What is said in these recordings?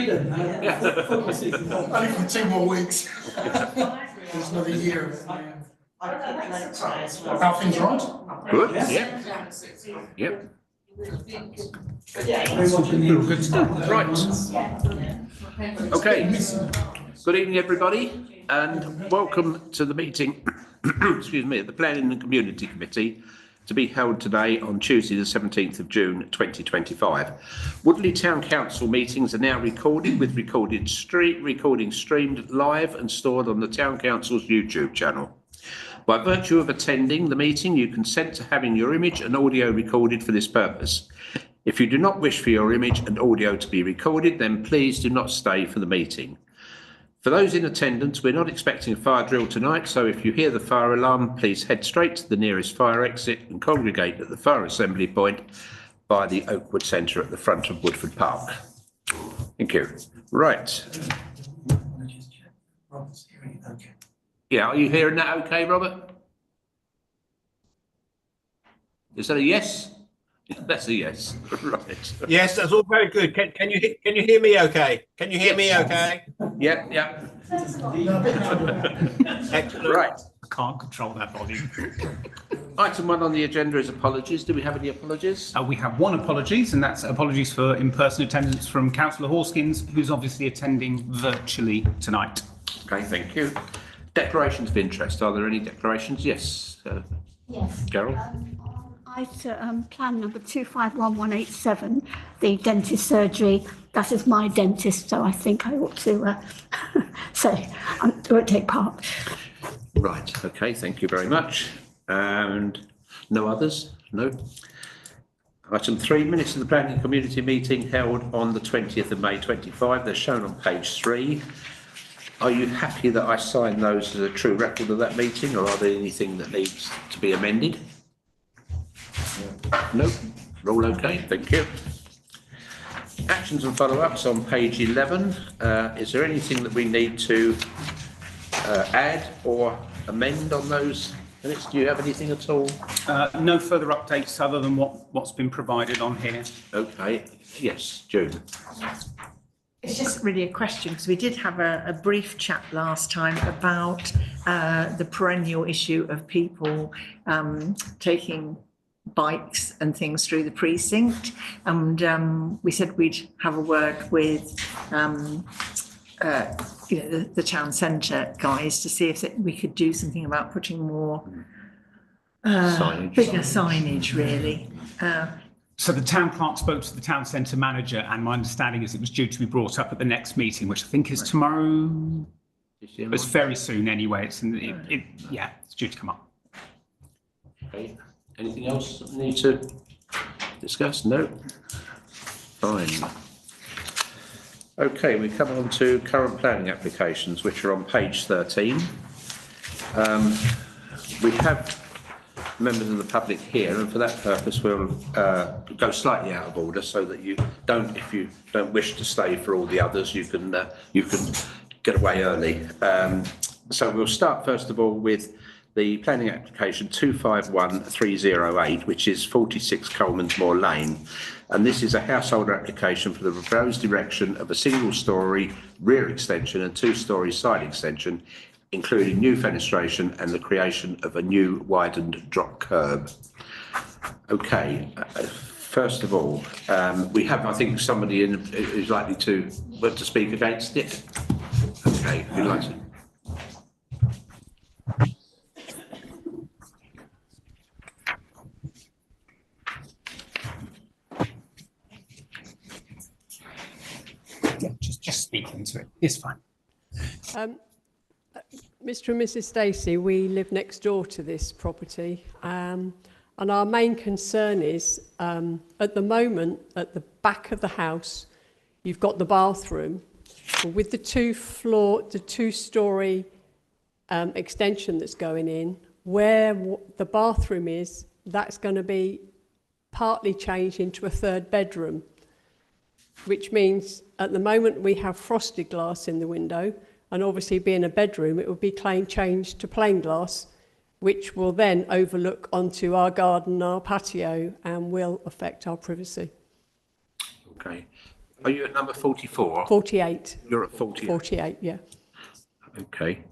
freedom. Football season. Only for 2 more weeks. There's another year. How things right? Good, yeah. Yep. Good stuff. Right. Okay. Good evening, everybody, and welcome to the meeting, excuse me, of the Planning and Community Committee to be held today on Tuesday the 17th of June 2025. Woodley Town Council meetings are now recorded with recording streamed live and stored on the Town Council's YouTube channel. By virtue of attending the meeting, you consent to having your image and audio recorded for this purpose. If you do not wish for your image and audio to be recorded, then please do not stay for the meeting. For those in attendance, we're not expecting a fire drill tonight, so if you hear the fire alarm, please head straight to the nearest fire exit and congregate at the fire assembly point by the Oakwood Centre at the front of Woodford Park. Thank you. Right. Yeah, are you hearing that okay, Robert? Is that a yes? That's a yes. Right. Yes, that's all very good. Can you hear me okay? Can you hear me okay? Yeah, yeah. Excellent. Right. I can't control that volume. Item 1 on the agenda is apologies. Do we have any apologies? We have one apologies, and that's apologies for in-person attendance from Councillor Horskins, who's obviously attending virtually tonight. Okay, thank you. Declarations of interest. Are there any declarations? Yes. Yes. Carol? Plan number 251187, the dentist surgery. That is my dentist, so I think I ought to say I won't take part. Right, okay, thank you very much. And no others? No? Item 3, minutes of the Planning Community meeting held on the 20th of May 25. They're shown on page 3. Are you happy that I sign those as a true record of that meeting, or are there anything that needs to be amended? No, we're all okay, thank you. Actions and follow-ups on page 11. Is there anything that we need to add or amend on those minutes? Do you have anything at all? No further updates other than what's been provided on here. Okay, yes, June. It's just really a question, because we did have a brief chat last time about the perennial issue of people taking bikes and things through the precinct, and we said we'd have a word with the town centre guys to see if we could do something about putting more bigger signage, really. So the town clerk spoke to the town centre manager, and my understanding is it was due to be brought up at the next meeting, which I think is tomorrow. It's very soon anyway. It's due to come up. Okay. Anything else that we need to discuss? No? Fine. Okay, we come on to current planning applications, which are on page 13. We have members of the public here, and for that purpose we'll go slightly out of order so that you don't, if you don't wish to stay for all the others, you can get away early. So we'll start first of all with the planning application 251308, which is 46 Colemanmore Lane. And this is a householder application for the proposed erection of a single-storey rear extension and 2-storey side extension, including new fenestration and the creation of a new widened drop curb. Okay, first of all, we have, I think, somebody in who's likely to want to speak against it. Okay, if you'd like to. Yeah, just speak into it. It's fine. Mr. and Mrs. Stacey, we live next door to this property, and our main concern is, at the moment, at the back of the house, you've got the bathroom, but with the 2-storey extension that's going in, where the bathroom is, that's going to be partly changed into a 3rd bedroom, which means at the moment we have frosted glass in the window, and obviously being a bedroom, it will be changed to plain glass, which will then overlook onto our garden, our patio, and will affect our privacy. Okay. Are you at number 44? 48. You're at 48. 48, yeah. Okay.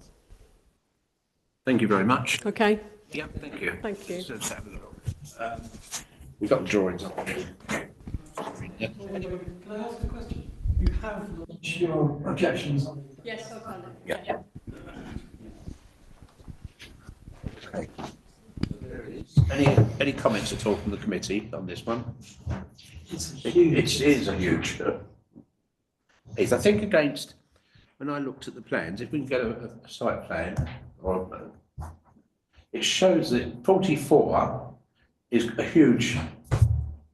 Thank you very much. Okay, Yeah, thank you. thank you. So let's have a look. We've got the drawings up. Yeah. Can I ask a question? You have lodged your objections on the Yes, I've done it. Yeah. Okay. Any comments at all from the committee on this one? It is a huge. I think against, when I looked at the plans, if we can get a site plan, or it shows that 44 is a huge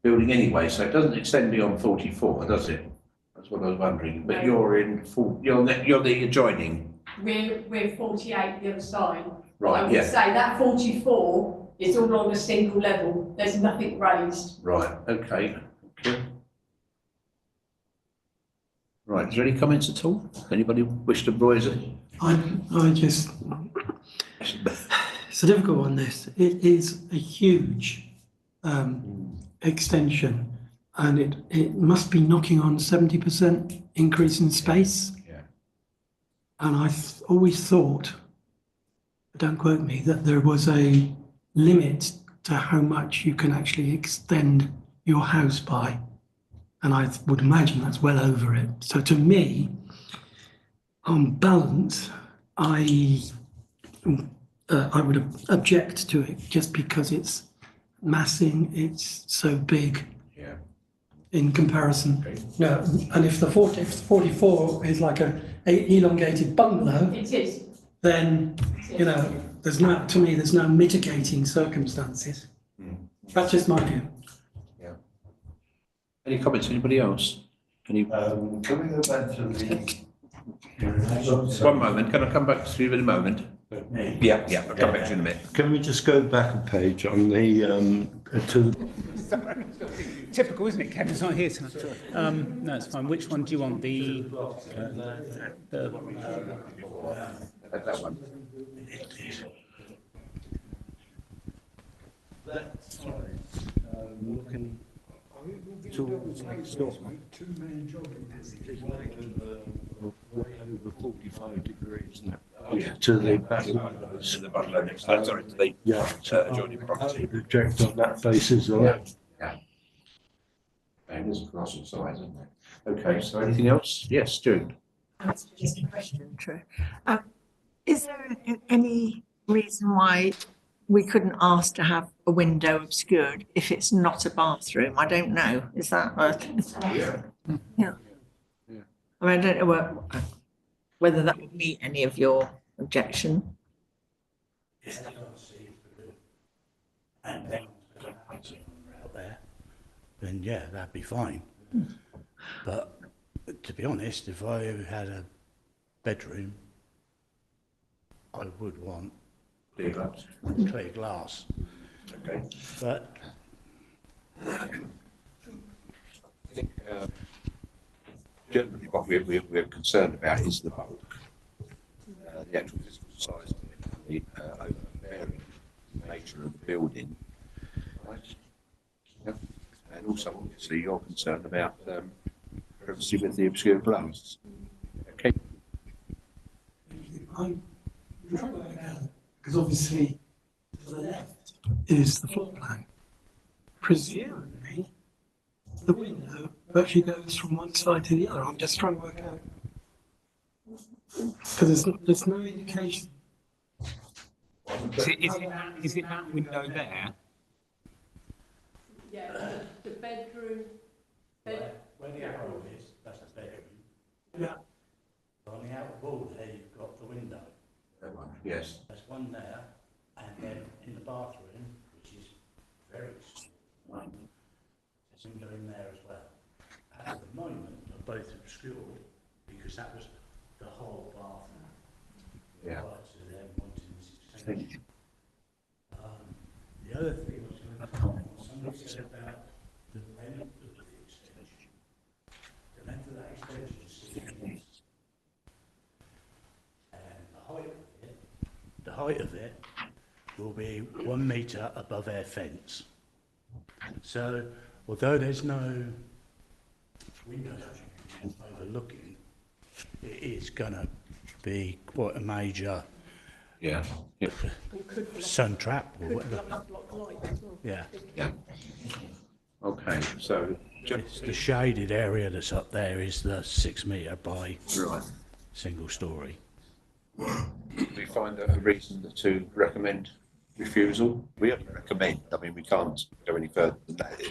building anyway, so it doesn't extend beyond 44, does it? That's what I was wondering. But you're in you're the adjoining. We're 48 the other side. Right, I would yeah. say that 44 is all on a single level. There's nothing raised. Right, okay. Right, is there any comments at all? Anybody wish to voice it? I just, it's a difficult one, this. It is a huge extension, and it must be knocking on 70% increase in space. Yeah. And I've always thought, don't quote me, that there was a limit to how much you can actually extend your house by. And I would imagine that's well over it. So to me, on balance, I would object to it just because it's massing, it's so big. Yeah. In comparison. Okay. No, and if the 44 is like a elongated bungalow, It is. then, you know, to me, there's no mitigating circumstances. That's just my view. Any comments, anybody else? Any? Can we go back to the? One moment, can I come back to you in a moment? Yeah, I'll come back to you in a minute. Can we just go back a page on the, to, Typical, isn't it? Kevin's not here tonight. No, it's fine. Which one do you want? That one. looking towards next door. Way over 45 degrees now. To the back. To the bungalow next, sorry, to the Yeah. adjoining property. Project on that face as well. Yeah. And there's a cross on sides, isn't there? Okay, so anything else? Yes, Stuart. That's just a question, True. Is there any reason why we couldn't ask to have a window obscured if it's not a bathroom? I don't know. Is that Yeah. Yeah. I mean, I don't know whether that would meet any of your objection. And then out there, then yeah, that'd be fine. But to be honest, if I had a bedroom, I would want Clear glass. clear glass. Okay. But I think generally what we're concerned about is the bulk, the actual physical size, the overbearing nature of the building. Right. Yeah. And also, obviously, you're concerned about privacy with the obscure glass. Okay. I'm trying to work out, because obviously to the left is the floor plan. Presumably, the window actually goes from one side to the other. I'm just trying to work out. Because there's no indication. Is it that window there? Yeah, the bedroom, where the arrow is, that's the bedroom. Yeah. On the outer wall there, you've got the window. That one. Yes. There's one there, and then in the bathroom, which is very small, there's a window in there as well. At the moment, they're both obscured because that was the whole bathroom. Yeah. Prior to them wanting this extension. The other thing was going to comment, somebody said about the length of the extension. The length of that extension is 6 meters. And the height of it will be 1 metre above our fence. So, although there's no windows overlooking, it is going to be quite a major Yeah. Yeah. sun trap or Could whatever. block light as well. Yeah. Yeah. Okay. So It's the shaded area that's up there is the 6 metre by right. single story. We find a reason to recommend refusal. We only recommend. I mean, we can't go any further than that.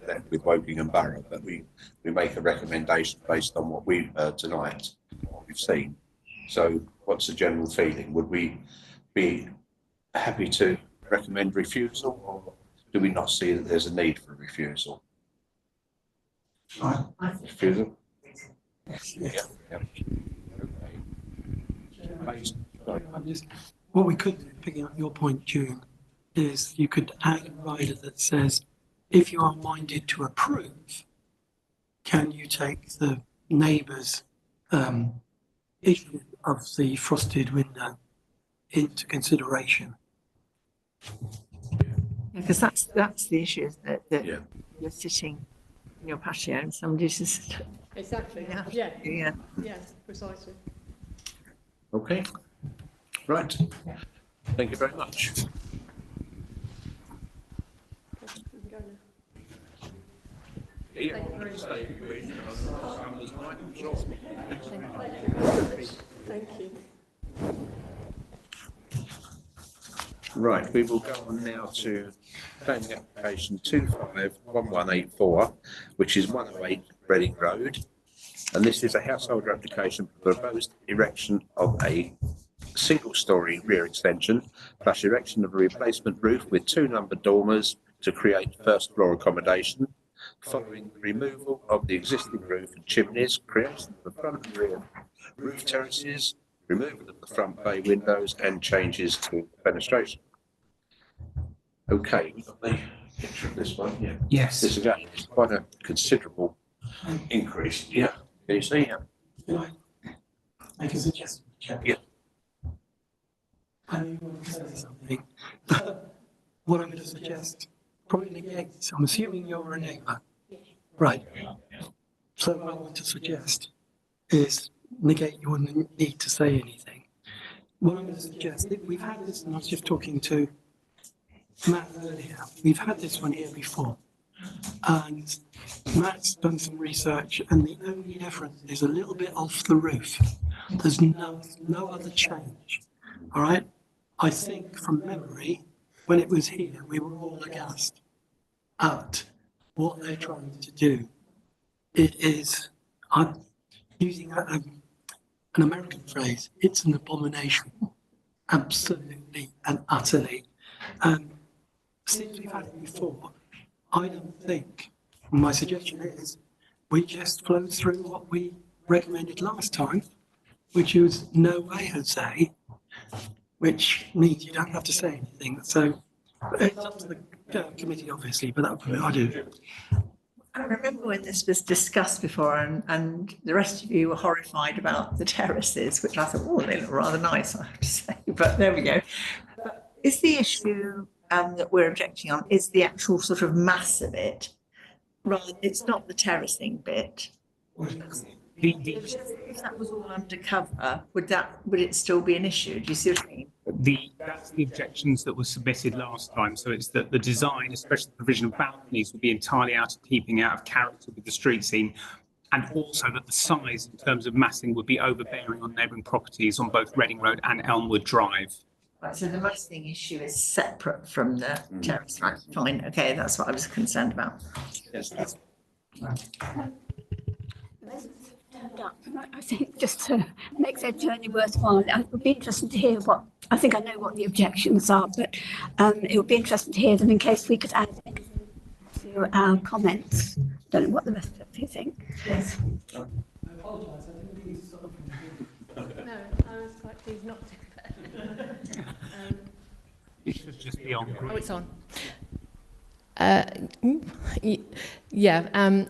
That with Woking and Borough, but we make a recommendation based on what we've heard tonight, what we've seen. So, what's the general feeling? Would we be happy to recommend refusal, or do we not see that there's a need for a refusal? Refusal. Yeah. Yeah. Okay. What we could do, picking up your point, June, is you could add a rider that says, if you are minded to approve, can you take the neighbour's issue of the frosted window into consideration? Because that's the issue, isn't it? That Yeah. you're sitting in your patio and somebody's just, Exactly, Yeah. yeah, yeah. precisely. Okay. Right. Thank you very much. Thank you. Right, we will go on now to planning application 251184, which is 108 Reading Road. And this is a householder application for the proposed erection of a single-storey rear extension, plus erection of a replacement roof with 2 numbered dormers to create first floor accommodation, following the removal of the existing roof and chimneys, creation of the front and rear roof terraces, removal of the front bay windows, and changes to fenestration. Okay, we've got the picture of this one, yeah. Yes. This again is quite a considerable increase, yeah. Can you see it? Can I make a suggestion? Yeah. I know you want to say something. What I'm going to suggest probably negates, I'm assuming you're a neighbour. Right. So what I want to suggest is negate your need to say anything. What I'm going to suggest, we've had this, and I was just talking to Matt earlier, we've had this one here before. And Matt's done some research, and the only difference is a little bit off the roof. There's no other change. All right? I think from memory, when it was here, we were all aghast at what they're trying to do. It is, I'm using an American phrase, it's an abomination. Absolutely and utterly. Since we've had it before, I don't think, my suggestion is, we just flow through what we recommended last time, which was no way, Jose, which means you don't have to say anything. So it's up to the committee, obviously, but that's what I do. I remember when this was discussed before and the rest of you were horrified about the terraces, which I thought, oh, they look rather nice, I have to say, but there we go. But is the issue that we're objecting on, is the actual sort of mass of it, rather, it's not the terracing bit. If that was all undercover, would it still be an issue? Do you see what I mean? That's the objections that were submitted last time. So it's that the design, especially the provision of balconies, would be entirely out of keeping, out of character with the street scene, and also that the size in terms of massing would be overbearing on neighbouring properties on both Reading Road and Elmwood Drive. Right, so the massing issue is separate from the terrace, right? Fine, okay, that's what I was concerned about. Yes. I think just to make their journey worthwhile, it would be interesting to hear what, I think I know what the objections are, but it would be interesting to hear them in case we could add anything to our comments. Don't know what the rest of you think. Yes. No, I was quite pleased not to. It should just be on. Oh, it's on.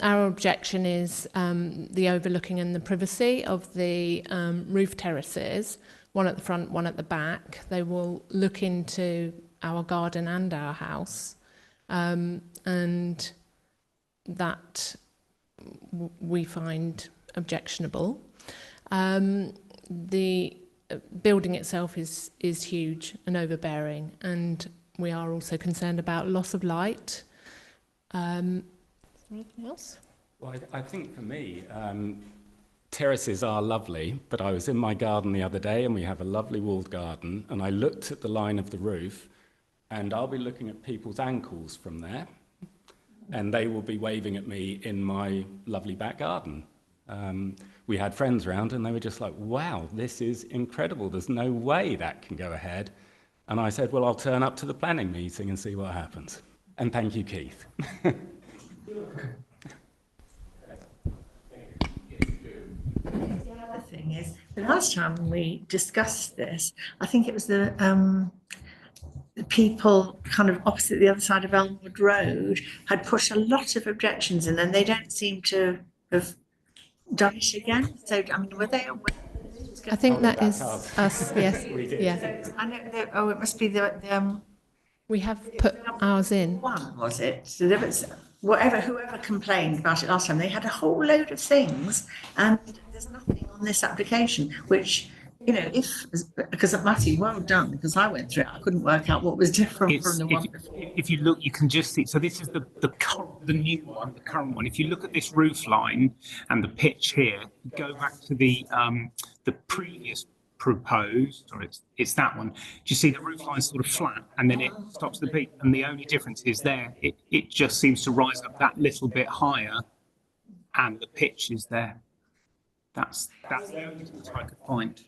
Our objection is the overlooking and the privacy of the roof terraces, one at the front, one at the back. They will look into our garden and our house, and that we find objectionable. The building itself is huge and overbearing, and we are also concerned about loss of light. Anything else? Well, I think for me, terraces are lovely, but I was in my garden the other day, and we have a lovely walled garden, and I looked at the line of the roof, and I'll be looking at people's ankles from there, and they will be waving at me in my lovely back garden. We had friends around, and they were just like, wow, this is incredible. There's no way that can go ahead. And I said, well, I'll turn up to the planning meeting and see what happens. And thank you, Keith. The other thing is, the last time we discussed this, I think it was the people kind of opposite the other side of Elmwood Road had pushed a lot of objections in, and they don't seem to have done it again. So, I mean, were they aware? I think that is us, yes. Yeah. I know, it must be the We have put ours in. one, was it? So there was, whoever complained about it last time, they had a whole load of things, and there's nothing on this application, which, you know, because Matthew, well done, because I went through it, I couldn't work out what was different from the one before. If you look, you can just see, so this is the new one, the current one. If you look at this roof line and the pitch here, go back to the previous proposed, or it's that one. Do you see the roof line sort of flat, and then it stops the peak, and the only difference is there, it just seems to rise up that little bit higher, and the pitch is there. That's the only difference I could find.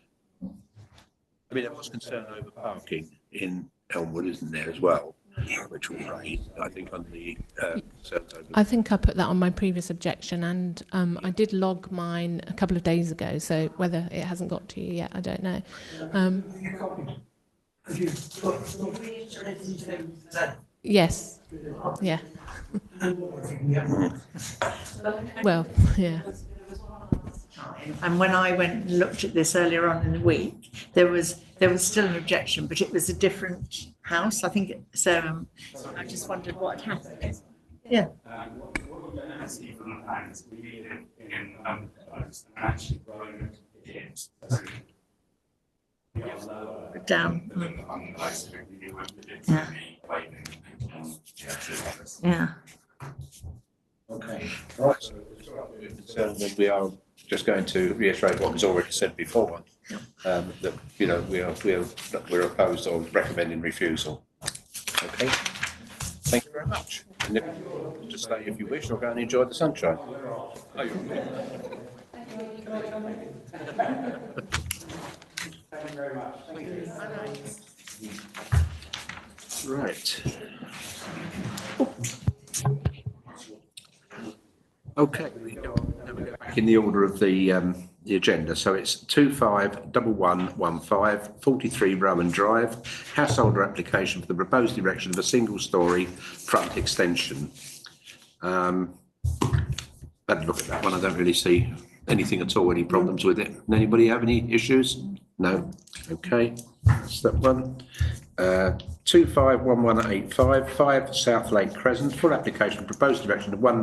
I mean, there was concern over parking in Elmwood, isn't there, as well, which was raised, I think, on the concerns over. I think I put that on my previous objection, and I did log mine a couple of days ago, so whether it hasn't got to you yet, I don't know. Yes. Yeah. Well, yeah. And when I went and looked at this earlier on in the week, there was still an objection, but it was a different house. I think so. I just wondered what had happened. Yeah. Down. Yeah. Yeah. Okay. Right. So we are just going to reiterate what was already said before, that, you know, we're opposed or recommending refusal. Okay. Thank you very much. And if you just stay if you wish, or go and enjoy the sunshine. Oh, you're Thank you very much. Thank you. right. Okay, we go back in the order of the agenda. So it's 251115 43 Rowan Drive, householder application for the proposed erection of a single-storey front extension. Had a look at that one. I don't really see anything at all, any problems with it. Anybody have any issues? No. Okay, that's that one. 251185 5 South Lake Crescent, full application, proposed erection of one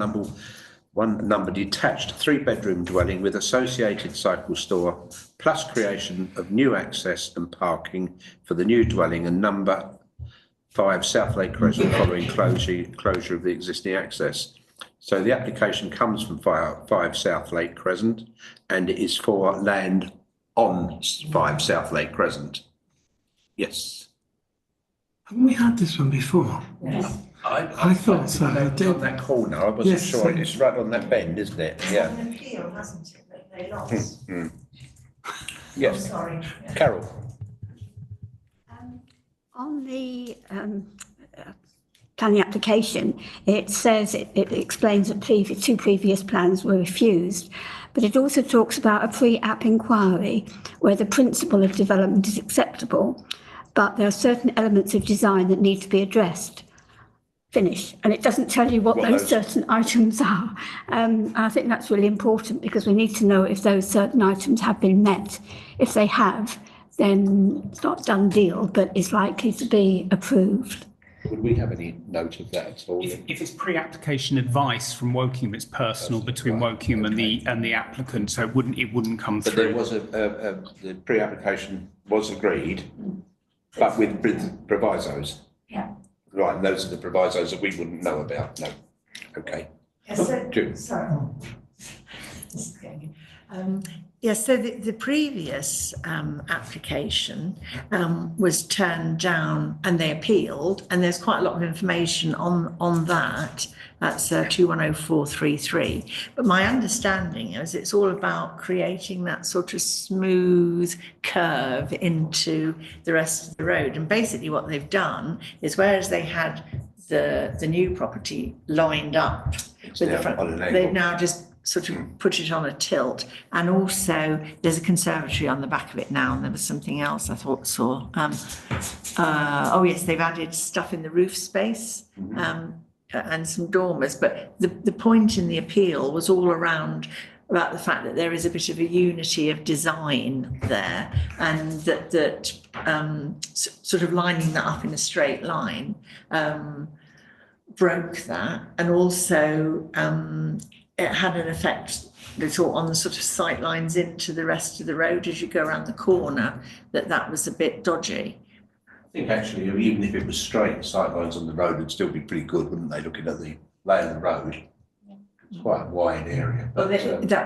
number detached 3-bedroom dwelling with associated cycle store, plus creation of new access and parking for the new dwelling, and number 5 South Lake Crescent following closure of the existing access. So the application comes from 5 South Lake Crescent, and it is for land on 5 South Lake Crescent. Yes. Haven't we had this one before? Yes. I thought so. I did. On that corner, I wasn't sure. It's right on that bend, isn't it? Yeah. An appeal, hasn't it, that they lost? Yes. Oh, sorry. Carol. On the planning application, it says it explains that two previous plans were refused, but it also talks about a pre-app inquiry where the principle of development is acceptable, but there are certain elements of design that need to be addressed. Finish, and it doesn't tell you what those certain items are. I think that's really important because we need to know if those certain items have been met. If they have, then it's not a done deal, but it's likely to be approved. Would we have any note of that at all? If it's pre-application advice from Wokingham, it's personal between Wokingham and the applicant, so it wouldn't come But through. there was the pre-application was agreed, but with provisos. Yeah. Right, and those are the provisos that we wouldn't know about. No. Okay. Yes, June. sorry. This is going in. Yes, so the previous application was turned down and they appealed, and there's quite a lot of information on that. That's 210433. But my understanding is it's all about creating that sort of smooth curve into the rest of the road. And basically what they've done is, whereas they had the new property lined up with the front, they've now just sort of put it on a tilt. And also there's a conservatory on the back of it now, and there was something else I thought saw. Oh yes, they've added stuff in the roof space and some dormers. But the point in the appeal was all around about the fact that there is a bit of a unity of design there, and that sort of lining that up in a straight line broke that. And also it had an effect on the sort of sight lines into the rest of the road as you go around the corner, that was a bit dodgy. I think actually, even if it was straight, the sight lines on the road would still be pretty good, wouldn't they? Looking at the lay of the road, it's quite a wide area. Well, that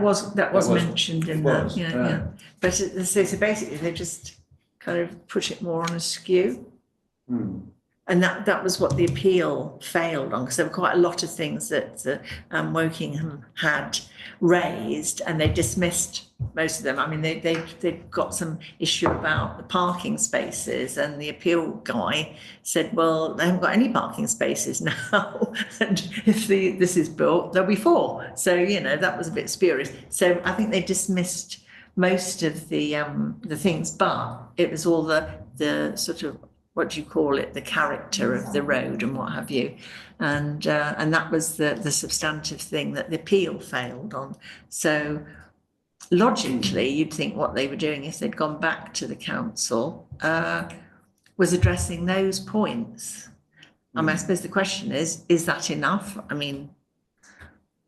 was mentioned in that, yeah. But so basically, they just kind of put it more on a skew. And that was what the appeal failed on, because there were quite a lot of things that Wokingham had raised, and they dismissed most of them. I mean, they've got some issue about the parking spaces, and the appeal guy said, well, they haven't got any parking spaces now, and if this is built, there'll be 4. So, that was a bit spurious. So I think they dismissed most of the things, but it was all the sort of, what do you call it, the character of the road and what have you, and that was the substantive thing that the appeal failed on. So logically, you'd think what they were doing, if they'd gone back to the council, was addressing those points. I mean, I suppose the question is that enough? I mean,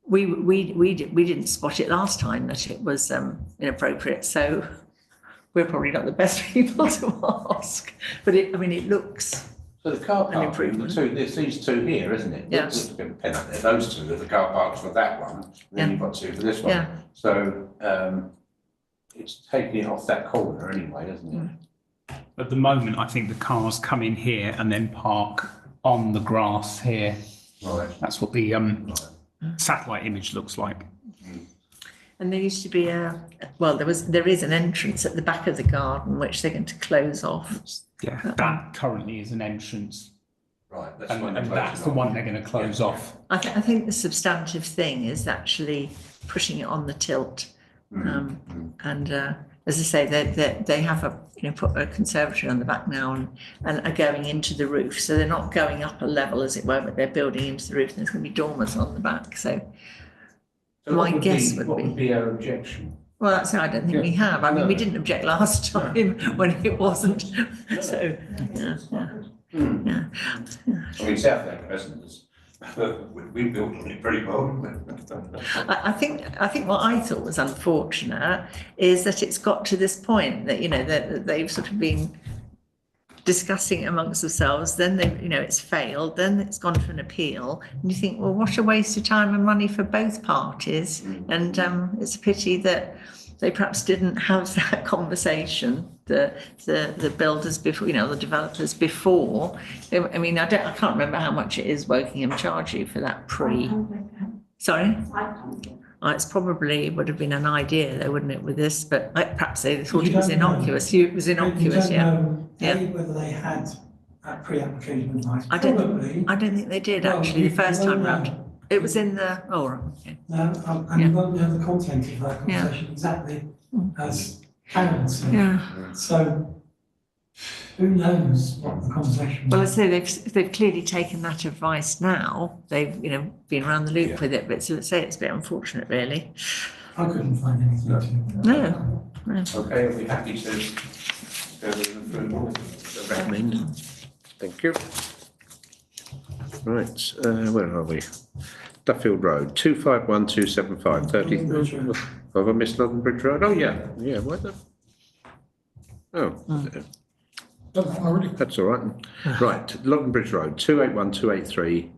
we didn't spot it last time that it was inappropriate, so we're probably not the best people to ask, but it looks. So the car an park, improvement. these 2 here, isn't it? Yes. Let's get a pen up there. Those 2 are the car parks for that one, and then you've got 2 for this one. Yeah. So it's taking it off that corner anyway, isn't it? At the moment, I think the cars come in here and then park on the grass here. Right. That's what the satellite image looks like. And there used to be there is an entrance at the back of the garden which they're going to close off. Yeah, that currently is an entrance. Right, and that's the one they're going to close off. I think the substantive thing is actually pushing it on the tilt. And as I say, they have put a conservatory on the back now and are going into the roof. So they're not going up a level, as it were, but they're building into the roof, and there's going to be dormers on the back. So my guess would be. What would be our objection? Well, that's I don't think we have. I mean, we didn't object last time when it wasn't. So, yeah. I mean, South Lake Crescent is, we built on it pretty well, didn't we? I think what I thought was unfortunate is that it's got to this point that, that they've sort of been discussing it amongst themselves, then it's failed, then it's gone for an appeal, and you think, well, what a waste of time and money for both parties. And it's a pity that they perhaps didn't have that conversation, the builders before, the developers before. I mean, I can't remember how much it is Wokingham charge you for that sorry? It's probably would have been an idea though, wouldn't it, with this? But perhaps they thought it was innocuous. It was innocuous, Whether they had that pre-application advice. I don't think they did actually the first time round. It was in the. Oh, right. Okay. And you won't know the content of that conversation exactly as Karen said. Yeah. So who knows what the conversation was? Well, I say they've clearly taken that advice now. They've been around the loop with it, but so say it's a bit unfortunate, really. I couldn't find anything. No. Okay, I'll be happy to recommend. Thank you. Right, where are we? Duffield Road, 251275, 30. Have I missed London Bridge Road? Oh, yeah, why the? Oh, that's all right. Right, London Bridge Road, 281283,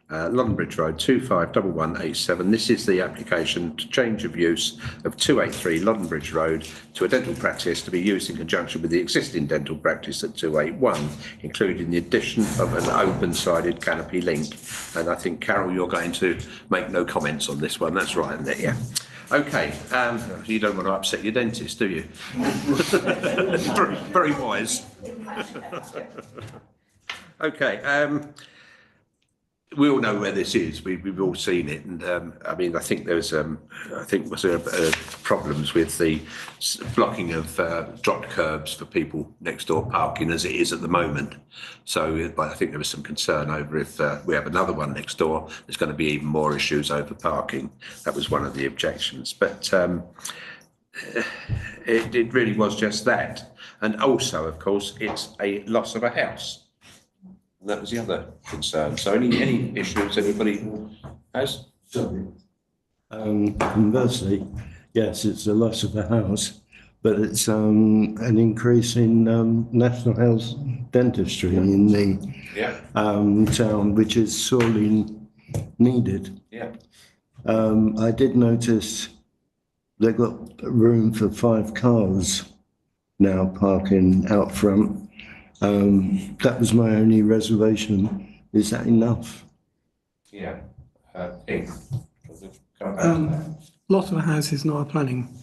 London Bridge Road, 251187. This is the application to change of use of 283 London Bridge Road to a dental practice to be used in conjunction with the existing dental practice at 281, including the addition of an open-sided canopy link. And I think, Carol, you're going to make no comments on this one. That's right, isn't it? Yeah. Okay, you don't want to upset your dentist, do you? Very wise. Okay, we all know where this is. We've all seen it, and I mean, I think there's problems with the blocking of dropped curbs for people next door parking as it is at the moment. So, I think there was some concern over if we have another one next door, there's going to be even more issues over parking. That was one of the objections, but it really was just that, and also, of course, it's a loss of a house. That was the other concern. So any issues anybody has? Conversely, yes, it's a loss of a house, but it's an increase in National Health dentistry in the town, which is sorely needed. Yeah. I did notice they've got room for 5 cars now parking out front. That was my only reservation. Is that enough? Yeah. Loss of a house is not a planning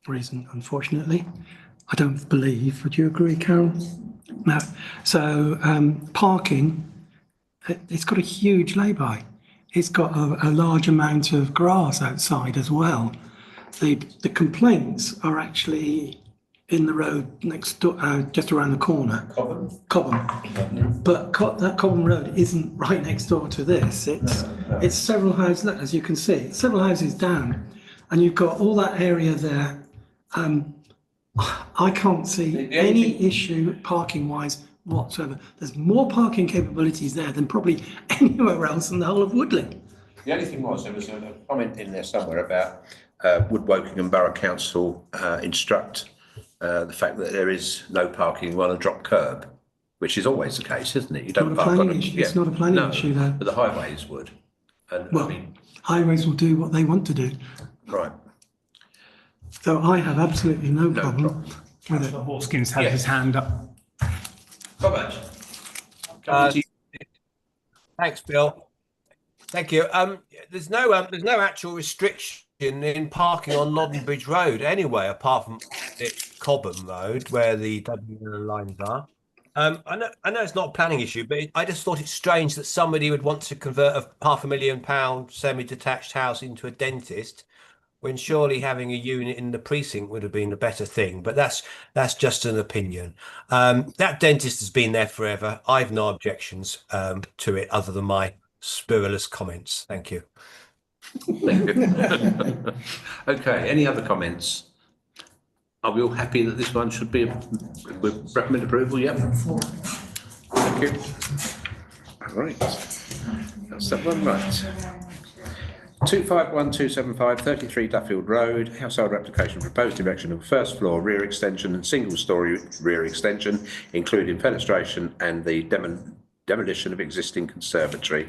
reason, unfortunately. I don't believe. Would you agree, Carol? No. So parking, it's got a huge lay-by. It's got a large amount of grass outside as well. The complaints are actually in the road next door, just around the corner. Cobham. But that Cobham Road isn't right next door to this. It's several houses, as you can see, it's several houses down, and you've got all that area there. I can't see any issue parking-wise whatsoever. There's more parking capabilities there than probably anywhere else in the whole of Woodley. The only thing was, there was a comment in there somewhere about would Wokingham Borough Council instruct the fact that there is no parking on a drop curb, which is always the case, isn't it? You don't park on it. It's not a planning issue, though. But the highways would. And, well, highways will do what they want to do. Right. So I have absolutely no problem with it. Hawkins had his hand up. Robert. Thanks, Bill. Thank you. There's no actual restriction in parking on London Bridge Road anyway, apart from Cobham Road where the W lines are. I know it's not a planning issue, but I just thought it's strange that somebody would want to convert a £500,000 semi-detached house into a dentist, when surely having a unit in the precinct would have been a better thing. But that's just an opinion. That dentist has been there forever. I've no objections to it other than my spurulous comments. Thank you. Thank you. Okay, any other comments? Are we all happy that this one should be with recommend approval? Yep. Thank you. All right. That's that one, right. 251275 33 Duffield Road, household application, proposed erection of a first floor rear extension and single story rear extension, including fenestration and the demolition of existing conservatory.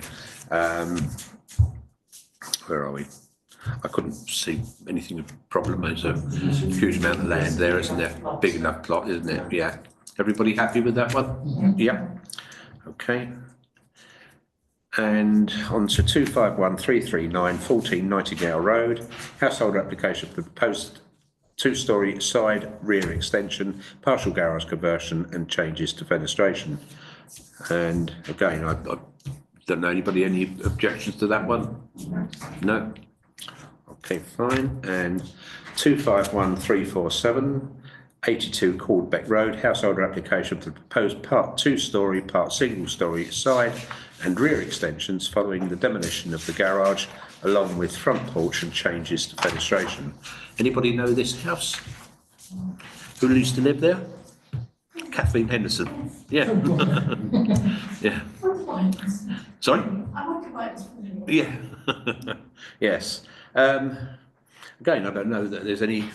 Where are we? I couldn't see anything of a problem. There's a huge amount of land there, isn't there? Big enough plot, isn't it? Yeah. Everybody happy with that one? Yeah. Okay. And on to 251339 14 Nightingale Road, household application for proposed 2-storey side rear extension, partial garage conversion and changes to fenestration. And again, I don't know anybody, any objections to that one? No? Okay, fine. And 251347 82 Caldbeck Road, householder application for proposed part 2-storey, part single-storey side and rear extensions following the demolition of the garage, along with front porch and changes to fenestration. Anybody know this house? Who used to live there? Kathleen Henderson. Yeah. Yeah. Sorry? I want to write this. Yeah. Yes. Again, I don't know that there's any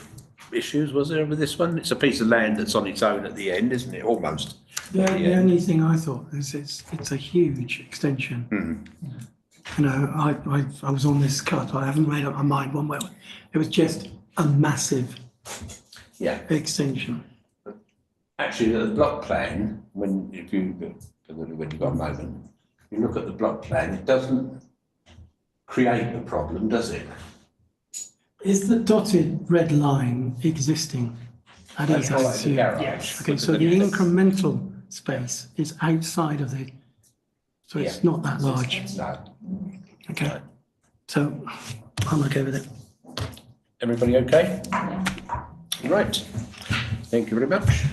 issues, was there, with this one? It's a piece of land that's on its own at the end, isn't it? Almost. Yeah, the only thing I thought is it's a huge extension. You know, I was on this cut. I haven't made up my mind one way. It was just a massive extension. Actually, the block plan, when you've got a moment, you look at the block plan, it doesn't create a problem, does it? Is the dotted red line existing? That is, I assume. Yes. Okay, so the incremental space is outside of the, so it's not that large. No. Okay, so I'm okay with it. Everybody okay? Right. Thank you very much.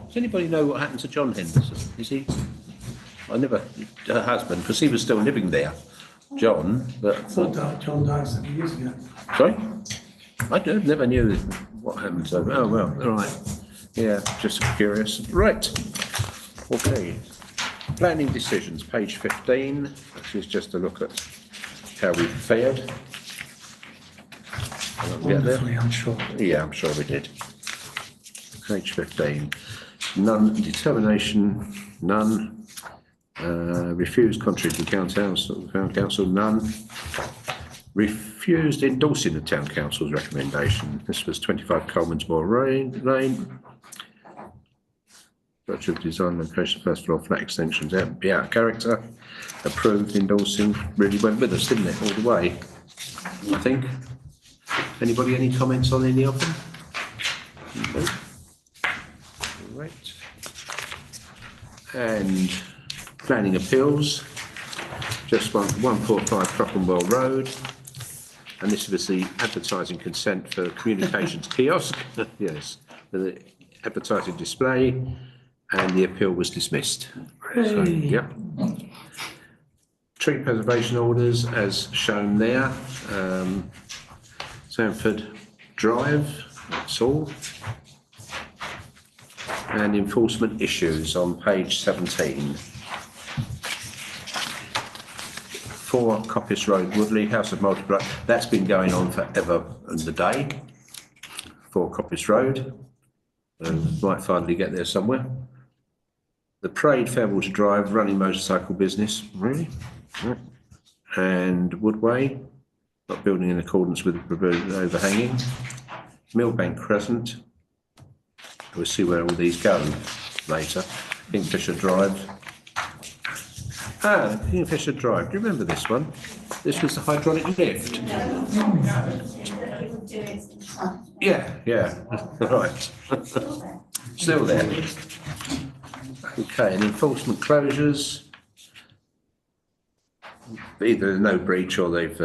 Does anybody know what happened to John Henderson? Is he? I never, her husband, because he was still living there. John, but. I thought John died 7 years ago. Sorry? Never knew what happened to him. Oh, well, all right. Yeah, just curious. Right. Okay. Planning decisions, page 15. This is just a look at how we fared. Wonderfully, I'm sure. Yeah, I'm sure we did. Page 15. None. Determination, none. Refused contrary to town council, none. Refused endorsing the town council's recommendation. This was 25 Coleman's Lane. Structure of design, location, first floor, flat extensions, out of character. Approved, endorsing, really went with us, didn't it, all the way, I think. Anybody, any comments on any of them? No? Right. And planning appeals, just 145 Croppenwell Road. And this was the advertising consent for communications kiosk. Yes, the advertising display, and the appeal was dismissed. So, yep. Tree preservation orders as shown there. Sanford Drive, that's all. And enforcement issues on page 17. 4 Coppice Road, Woodley, House of Multiply. That's been going on forever and the day. 4 Coppice Road. Might finally get there somewhere. The Parade, Fairwater Drive, running motorcycle business, really? Right. And Woodway, not building in accordance with the proposed overhanging. Millbank Crescent. We'll see where all these go later. Kingfisher Drive. Kingfisher Drive. Do you remember this one? This was the hydraulic lift. Yeah. Right. Still there. Okay, and enforcement closures. Either no breach or they've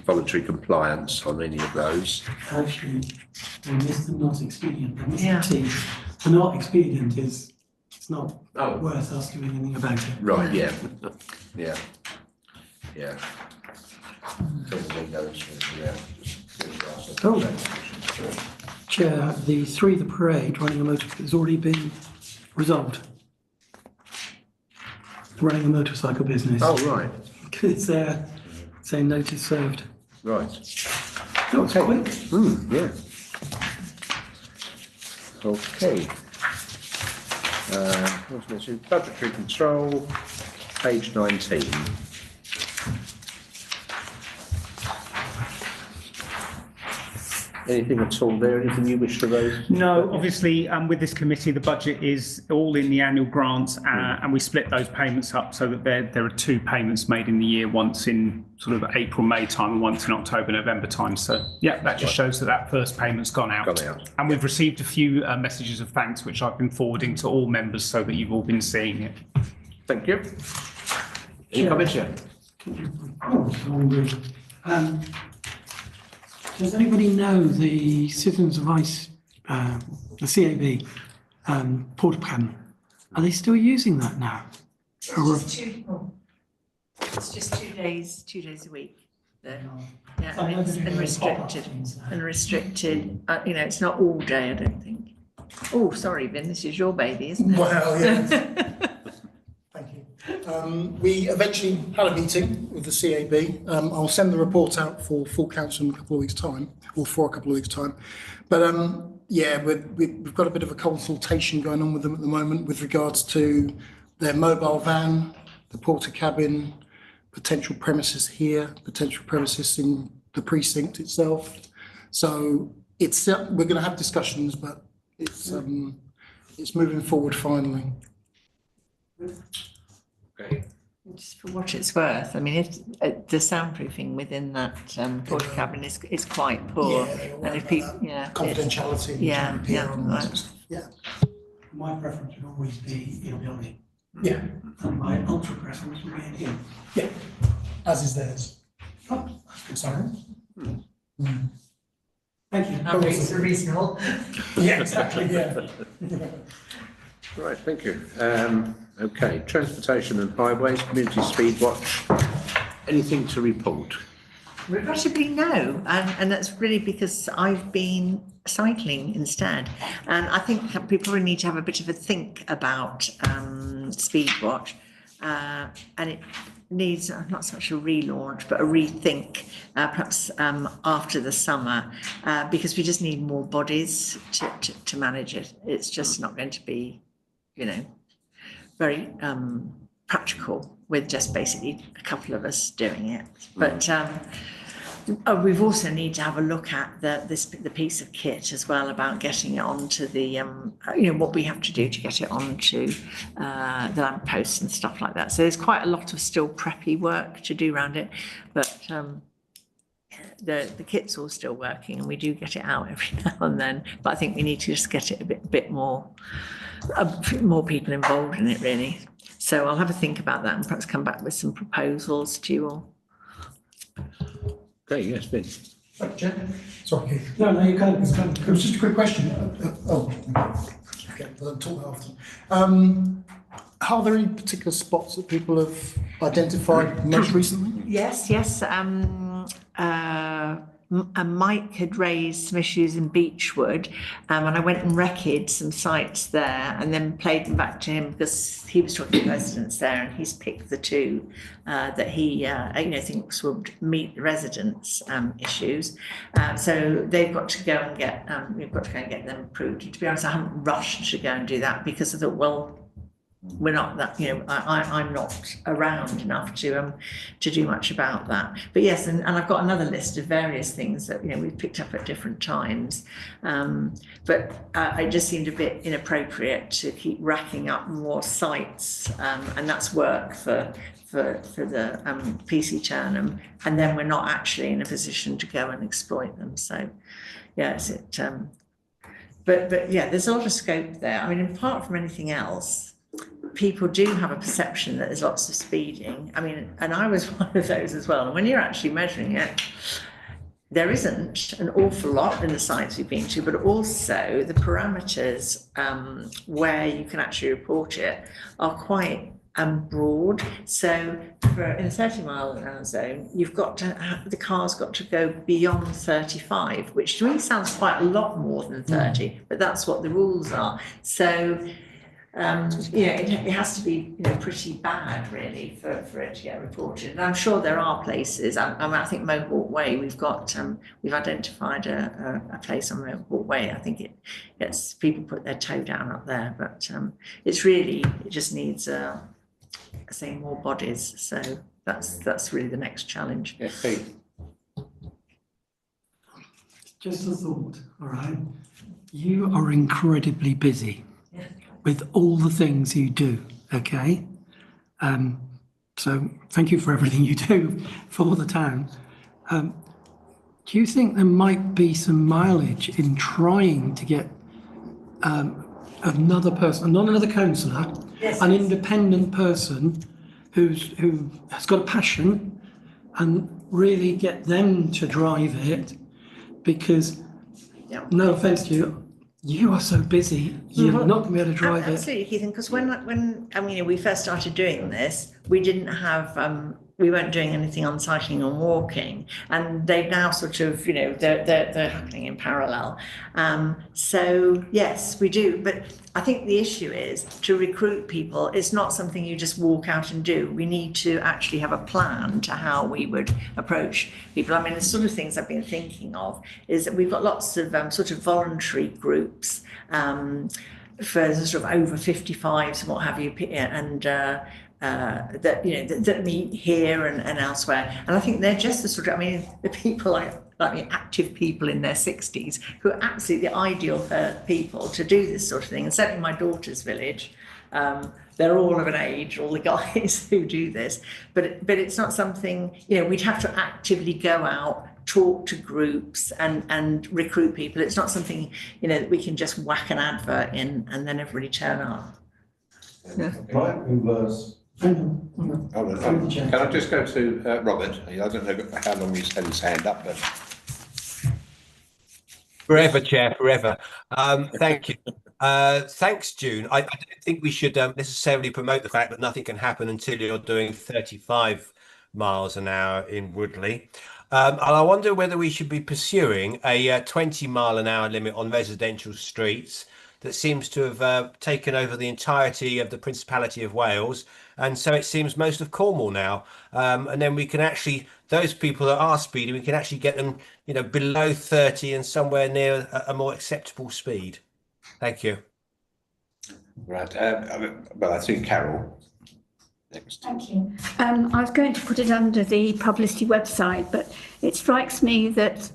voluntary compliance on any of those. Actually, they missed the not expedient. They missed the T. The not expedient is, it's not worth us doing anything about it. Right, yeah. Chair, the 3 The Parade, running a motorcycle, has already been resolved. Running a motorcycle business. Oh, right. It's there, saying notice served. Right. That was quick. Yeah. Okay. What's next? Budgetary control, page 19. Anything at all there? Anything you wish to raise? No, obviously, with this committee, the budget is all in the annual grants, and we split those payments up so that there are 2 payments made in the year, once in sort of April, May time, and once in October, November time. So, yeah, that just shows that first payment's gone out. And we've received a few messages of thanks, which I've been forwarding to all members so that you've all been seeing it. Thank you. Any comments yet? Does anybody know the Citizens Advice, the CAB, Portapan? Are they still using that now? It's just 2 days a week. And restricted. It's not all day, I don't think. Oh, sorry, Vin, this is your baby, isn't it? Well, yeah. Thank you. We eventually had a meeting with the CAB. I'll send the report out for full council in a couple of weeks' time, or for a couple of weeks' time. But yeah, we've got a bit of a consultation going on with them at the moment with regards to their mobile van, the porter cabin, potential premises here, potential premises in the precinct itself. So it's we're going to have discussions, but it's moving forward finally. Okay. Just for what it's worth, I mean, if the soundproofing within that porter cabin is quite poor, and if people, confidentiality, Yeah. My preference would always be in a building. Yeah. And my ultra preference would be in here. Yeah, as is theirs. Oh, that's good, sorry. Thank you. That makes it reasonable. Yeah, exactly, yeah. Right, thank you. Okay, transportation and highways, community speed watch. Anything to report? Regrettably, no, and that's really because I've been cycling instead, and I think we probably need to have a bit of a think about speed watch, and it needs not so much a relaunch but a rethink, perhaps after the summer, because we just need more bodies to manage it. It's just not going to be, very practical with just basically a couple of us doing it. But we've also need to have a look at the piece of kit as well, about getting it onto the what we have to do to get it onto the lampposts and stuff like that. So there's quite a lot of still preppy work to do around it, but the kit's all still working, and we do get it out every now and then. But I think we need to just get it a bit more people involved in it, really. So I'll have a think about that and perhaps come back with some proposals to you all. Okay, yes, Vince. Sorry, Keith. No, you can't. It was just a quick question. Okay, I'll talk after. Are there any particular spots that people have identified most recently? Yes. Mike had raised some issues in Beechwood, and I went and recce'd some sites there and then played them back to him, because he was talking to residents there, and he's picked the two that he thinks would meet the residents' issues. So they've got to go and get we've got to go and get them approved. And to be honest, I haven't rushed to go and do that, because I thought, well, we're not that, I'm not around enough to do much about that. But yes, and I've got another list of various things that we've picked up at different times. But it just seemed a bit inappropriate to keep racking up more sites, and that's work for the PC Turnham, and then we're not actually in a position to go and exploit them. So yes, but yeah, there's a lot of scope there. I mean, apart from anything else, people do have a perception that there's lots of speeding. I mean, and I was one of those as well. And when you're actually measuring it, there isn't an awful lot in the sites we've been to, but also the parameters where you can actually report it are quite broad. So in a 30-mile-an-hour zone, you've got to the car's got to go beyond 35, which to me sounds quite a lot more than 30, but that's what the rules are. So it has to be pretty bad really for it to get reported. And I'm sure there are places. I think Mohawk Way, we've identified a place on Mohawk Way. I think it gets people put their toe down up there, but it just needs more bodies. So that's really the next challenge. Yes, Just a thought, all right? You are incredibly busy with all the things you do, okay? So thank you for everything you do for the town. Do you think there might be some mileage in trying to get another person, not another councillor, an independent person who has got a passion, and really get them to drive it? Because, no offence to you, you are so busy, you're not going to be able to drive it. Absolutely, Keith, because when we first started doing this, we didn't have we weren't doing anything on cycling and walking, and they now sort of, you know, they're happening in parallel. So yes, we do, but I think the issue is to recruit people. It's not something you just walk out and do. We need to actually have a plan to how we would approach people. I mean, the sort of things I've been thinking of is that we've got lots of sort of voluntary groups for sort of over 55s and what have you, and that, you know, that meet here and elsewhere. And I think they're just the sort of, I mean, the people like active people in their 60s who are absolutely ideal people to do this sort of thing. And certainly my daughter's village, they're all of an age, all the guys who do this. But it's not something, you know, we'd have to actively go out, talk to groups and recruit people. It's not something, you know, that we can just whack an advert in and then everybody turn up. Yeah. Right, reverse. Can I just go to Robert? I don't know how long he's had his hand up, but Forever, Chair, forever. Thank you. Thanks, June. I don't think we should necessarily promote the fact that nothing can happen until you're doing 35 miles an hour in Woodley. And I wonder whether we should be pursuing a 20-mile-an-hour limit on residential streets that seems to have taken over the entirety of the Principality of Wales. And so it seems most of Cornwall now. And then we can actually, those people that are speeding, we can actually get them, you know, below 30 and somewhere near a more acceptable speed. Thank you. right. Well, I think Carol next. Thank you. I was going to put it under the publicity website, but it strikes me that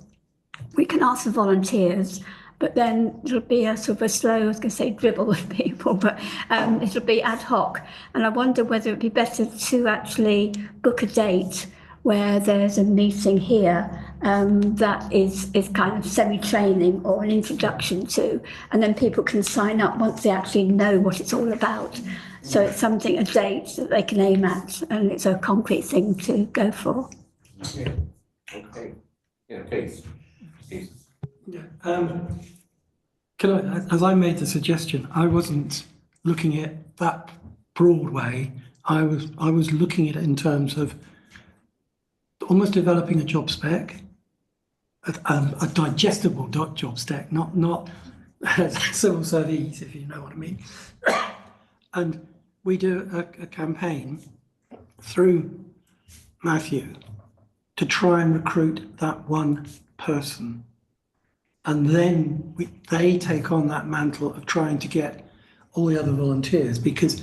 we can ask for volunteers, but then it'll be a sort of a slow, I was going to say dribble of people, but it'll be ad hoc. And I wonder whether it'd be better to actually book a date where there's a meeting here that is kind of semi-training or an introduction to, and then people can sign up once they actually know what it's all about. So it's something, a date that they can aim at, and it's a concrete thing to go for. Yeah. Okay. Yeah, Keith. Yeah. Can I, as I made the suggestion, I wasn't looking at that broad way. I was looking at it in terms of almost developing a job spec, a digestible job spec, not civil service, if you know what I mean. And we do a campaign through Matthew to try and recruit that one person. And then they take on that mantle of trying to get all the other volunteers, because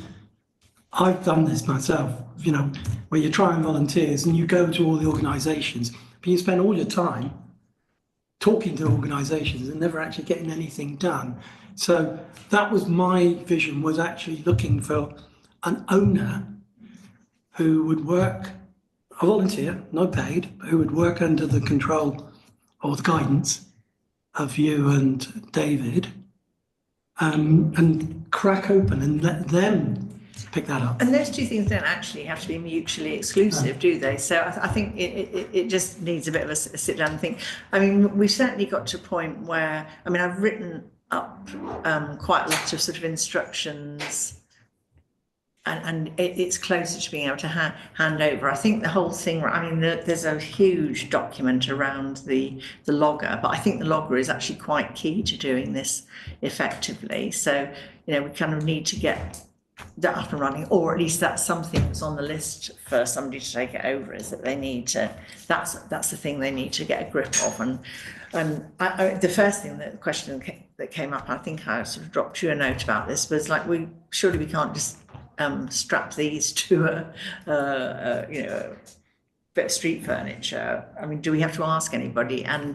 I've done this myself, you know, where you're trying volunteers and you go to all the organisations, but you spend all your time talking to organisations and never actually getting anything done. So that was my vision, was actually looking for an owner who would work, a volunteer, not paid, but who would work under the control or the guidance of you and David, and crack open and let them pick that up. And those two things don't actually have to be mutually exclusive, do they? So I think it just needs a bit of a sit down and think. I mean, we certainly got to a point where, I mean, I've written up quite a lot of sort of instructions, and it's closer to being able to hand over. I think the whole thing, I mean, there's a huge document around the logger, but I think the logger is actually quite key to doing this effectively. So, you know, we kind of need to get that up and running, or at least that's something that's on the list for somebody to take it over, is that they need to, that's the thing they need to get a grip of. And the first thing, that the question that came up, I think I sort of dropped you a note about this, was like, surely we can't just strap these to a you know, bit of street furniture. I mean, do we have to ask anybody? And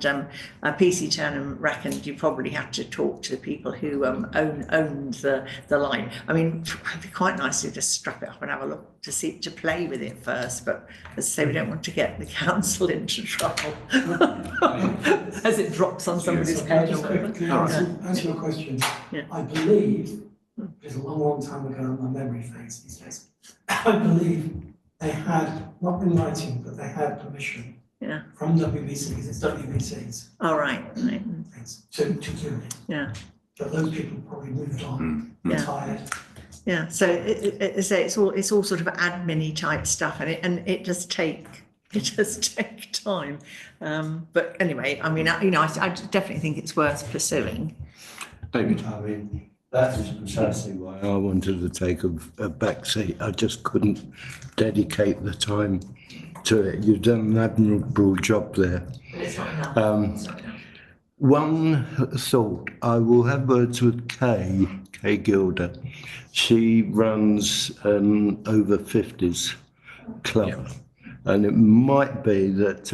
PC Turnham reckoned you probably have to talk to the people who own the line. I mean, it'd be quite nice to just strap it up and have a look to play with it first. But as I say, we don't want to get the council into trouble as it drops on somebody's head. Answer your question. Yeah. I believe, it's a long time ago, my memory fades these days. I believe they had, not in writing, but they had permission from WBCs, it's WBCs. Oh, right. To do it. Yeah. But those people probably moved on, retired. Yeah, so it's all sort of admin-y type stuff, and it does take time. But anyway, I mean, I definitely think it's worth pursuing. David. I mean, that is precisely why I wanted to take a back seat. I just couldn't dedicate the time to it. You've done an admirable job there. One thought, I will have words with Kay Gilder. She runs an over 50s club. And it might be that,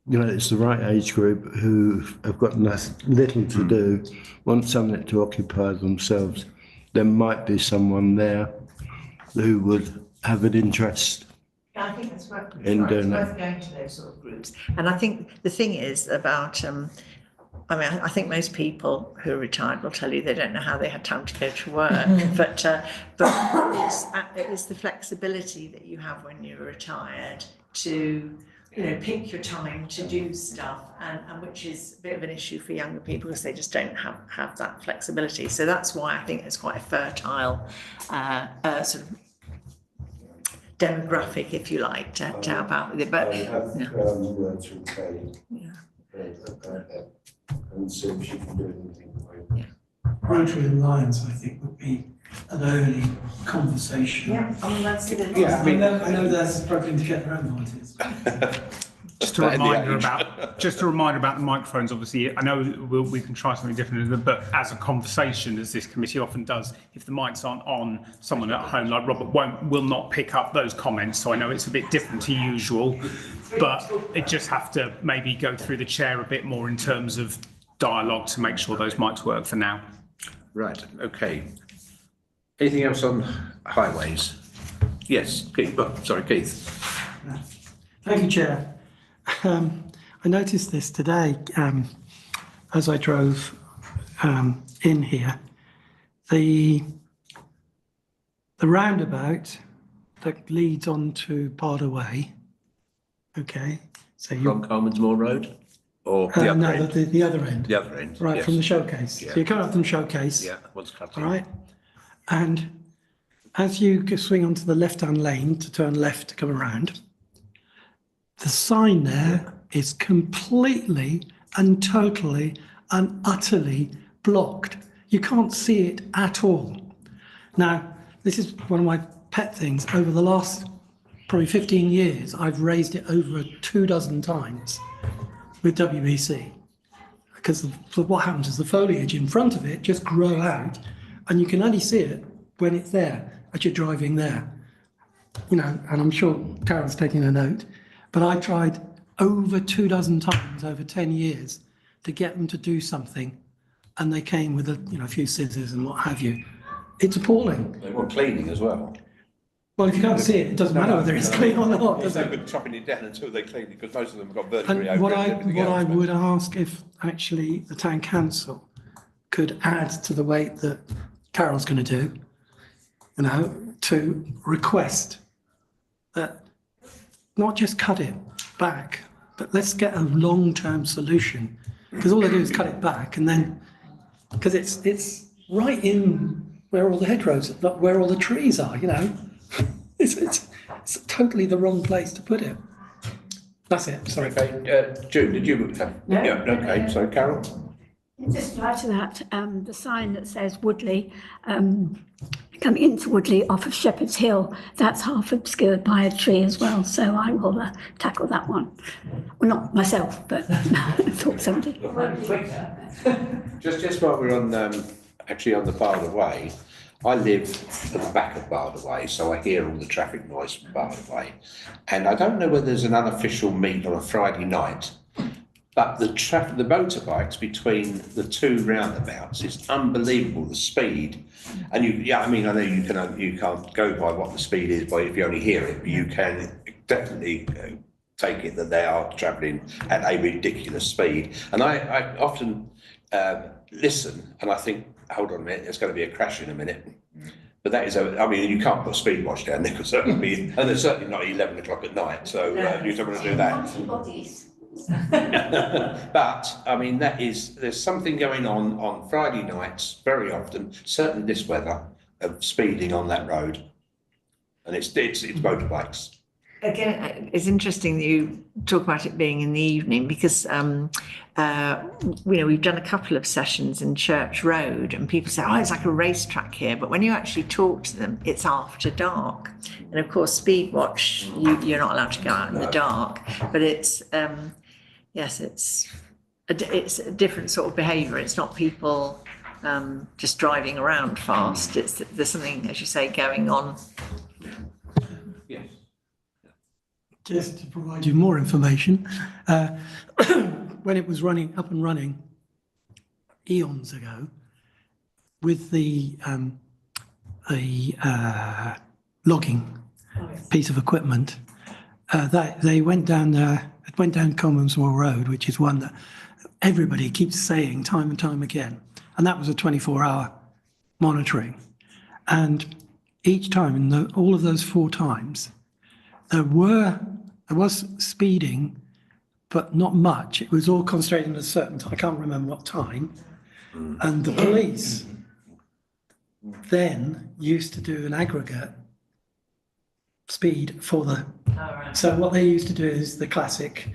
it's the right age group who have got little to do, want something to occupy themselves. There might be someone there who would have an interest. Yeah, I think it's worth doing worth going to those sort of groups. And I think the thing is about, I think most people who are retired will tell you they don't know how they had time to go to work, but it's the flexibility that you have when you're retired to, pick your time to do stuff, and which is a bit of an issue for younger people because they just don't have that flexibility. So that's why I think it's quite a fertile sort of demographic, if you like, to help out with it. But words from Kay. And see if she can do anything for you. Rotary Alliance, I think, would be an early conversation. Yeah, that's it. Yeah, I know they're struggling to get their own volunteers. Just a reminder about the microphones. Obviously, I know we can try something different, but as a conversation, as this committee often does, if the mics aren't on, someone at home like Robert will not pick up those comments. So I know it's a bit different to usual, but it just have to maybe go through the chair a bit more in terms of dialogue to make sure those mics work for now. Right. Okay. Anything else on highways? Yes, Keith. Oh, sorry, Keith. Thank you, Chair. I noticed this today as I drove in here. The roundabout that leads on to Barder Way. Okay, so you're From Carmansmore Road, or the other no, end? the other end. The other end. Right, yes. from the showcase. Yeah. So you're coming up from showcase. Yeah, what's cut? All right, and as you swing onto the left-hand lane to turn left to come around, the sign there is completely and totally and utterly blocked. You can't see it at all. Now, this is one of my pet things. Over the last probably 15 years, I've raised it over 24 times with WBC. Because what happens is the foliage in front of it just grow out, and you can only see it when it's there, as you're driving there. And I'm sure Carol's taking a note. But I tried over 24 times over 10 years to get them to do something, and they came with a few scissors and what have you. It's appalling. They want cleaning as well. Well, if you can't see it doesn't matter whether it's clean or not, does They've it? been chopping it down until they clean it, because most of them have got vertically And what I but- would ask if actually the town council could add to the weight that Carol's going to do, to request that not just cut it back, but let's get a long-term solution. Because all they do is cut it back, and then because it's right in where all the hedgerows, where all the trees are. It's totally the wrong place to put it. That's it. Sorry. Okay, June, did you? No. Yeah. Okay. Sorry, Carol. Just to add to that, the sign that says Woodley, coming into Woodley off of Shepherd's Hill, that's half obscured by a tree as well. So I will tackle that one. Well, not myself, but I thought somebody. Just while we're on, actually on the Barder Way, I live at the back of Barder Way, so I hear all the traffic noise from Barder Way. And I don't know whether there's an unofficial meet on a Friday night, but the motorbikes between the two roundabouts is unbelievable, the speed. And I know you can't go by what the speed is by if you only hear it, but you can definitely take it that they are travelling at a ridiculous speed. And I often listen and I think, hold on a minute, there's going to be a crash in a minute. But that is, you can't put a speed watch down there, and there's certainly not 11 o'clock at night, so you don't want to do that. But, I mean, there's something going on Friday nights, very often, certainly this weather, of speeding on that road. And it's motorbikes. Again, it's interesting that you talk about it being in the evening because, we've done a couple of sessions in Church Road and people say, oh, it's like a racetrack here. But when you actually talk to them, it's after dark. And of course, Speed Watch, you're not allowed to go out in the dark. But it's, yes, it's a different sort of behaviour. It's not people just driving around fast. There's something, as you say, going on. Yes. Just to provide you more information, when it was up and running eons ago, with the logging piece of equipment, they went down Commonsmore Road, which is one that everybody keeps saying time and time again, and that was a 24-hour monitoring, and each time in all of those 4 times, there was speeding, but not much. It was all concentrated at a certain time. I can't remember what time. And the police then used to do an aggregate speed for the... So what they used to do is the classic,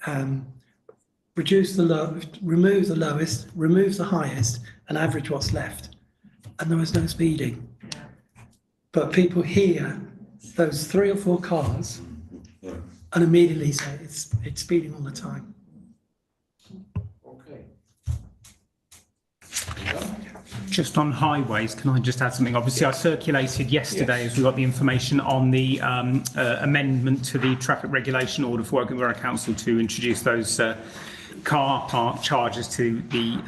remove the lowest, remove the highest, and average what's left. And there was no speeding. But people hear those 3 or 4 cars and immediately say it's speeding all the time. Okay. Just on highways, can I just add something? Obviously, I circulated yesterday as we got the information on the amendment to the traffic regulation order for Woking Borough Council to introduce those car park charges to the